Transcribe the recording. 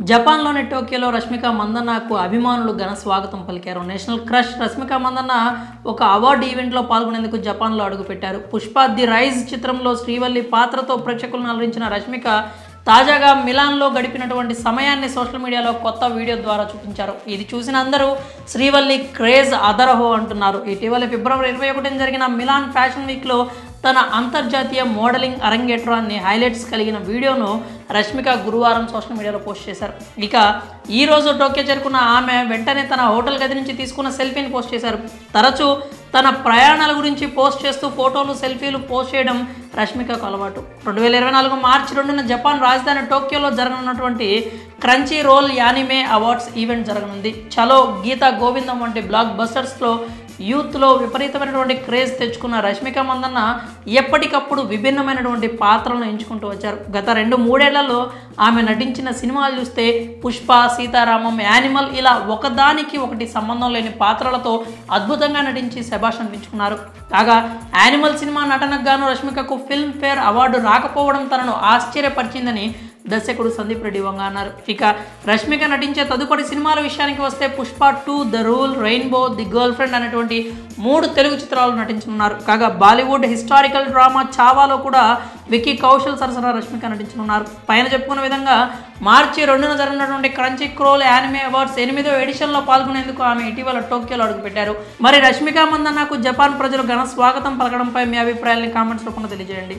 జపాన్లోని టోక్యోలో రష్మిక మందన్నకు అభిమానులు ఘన స్వాగతం పలికారు. నేషనల్ క్రష్ రష్మిక మందన్న ఒక అవార్డు ఈవెంట్లో పాల్గొనేందుకు జపాన్లో అడుగుపెట్టారు. పుష్ప ది రైజ్ చిత్రంలో శ్రీవల్లి పాత్రతో ప్రేక్షకులను అలరించిన రష్మిక తాజాగా మిలాన్లో గడిపినటువంటి సమయాన్ని సోషల్ మీడియాలో కొత్త వీడియో ద్వారా చూపించారు. ఇది చూసిన అందరూ శ్రీవల్లి క్రేజ్ అదరహో అంటున్నారు. ఇటీవల ఫిబ్రవరి 21 జరిగిన మిలాన్ ఫ్యాషన్ వీక్లో తన అంతర్జాతీయ మోడలింగ్ అరంగేట్రాన్ని హైలైట్స్ కలిగిన వీడియోను రష్మిక గురువారం సోషల్ మీడియాలో పోస్ట్ చేశారు. ఇక ఈరోజు టోక్యో చేరుకున్న ఆమె వెంటనే తన హోటల్ గది నుంచి తీసుకున్న సెల్ఫీని పోస్ట్ చేశారు. తరచూ తన ప్రయాణాల గురించి పోస్ట్ చేస్తూ ఫోటోలు సెల్ఫీలు పోస్ట్ చేయడం రష్మికకు అలవాటు. 2024 మార్చి 2న జపాన్ రాజధాని టోక్యోలో జరగనున్నటువంటి Crunchyroll anime awards event జరగనుంది. చలో, గీత గోవిందం వంటి బ్లాక్ బస్టర్స్లో యూత్లో విపరీతమైనటువంటి క్రేజ్ తెచ్చుకున్న రష్మిక మందన్న ఎప్పటికప్పుడు విభిన్నమైనటువంటి పాత్రలను ఎంచుకుంటూ వచ్చారు. గత 2-3 ఏళ్లలో ఆమె నటించిన సినిమాలు చూస్తే పుష్ప, సీతారామం, యానిమల్ ఇలా ఒకదానికి ఒకటి సంబంధం లేని పాత్రలతో అద్భుతంగా నటించి శభాష్ అనిపించుకున్నారు. కాగా యానిమల్ సినిమా నటనకు గాను రష్మికకు ఫిల్మ్ ఫేర్ అవార్డు రాకపోవడం తనను ఆశ్చర్యపరిచిందని దర్శకుడు సందీప్ రెడ్డి వంగ అన్నారు. ఇక రష్మిక నటించే తదుపరి సినిమాల విషయానికి వస్తే Pushpa 2, the rule, rainbow, the girl friend అనేటువంటి 3 తెలుగు చిత్రాలు నటించనున్నారు. కాగా బాలీవుడ్ హిస్టారికల్ డ్రామా చావాలో కూడా విక్కీ కౌశల్ సరసన రష్మిక నటించనున్నారు. పైన చెప్పుకున్న విధంగా మార్చి 2న జరిగినటువంటి క్రంచీ రోల్ యానిమే అవార్డ్స్ 8వ ఎడిషన్లో పాల్గొనేందుకు ఆమె ఇటీవల టోక్యోలో అడుగుపెట్టారు. మరి రష్మిక మందన్నకు జపాన్ ప్రజలు ఘన స్వాగతం పలకడంపై మీ అభిప్రాయాన్ని కామెంట్స్ రూపంలో తెలియజేయండి.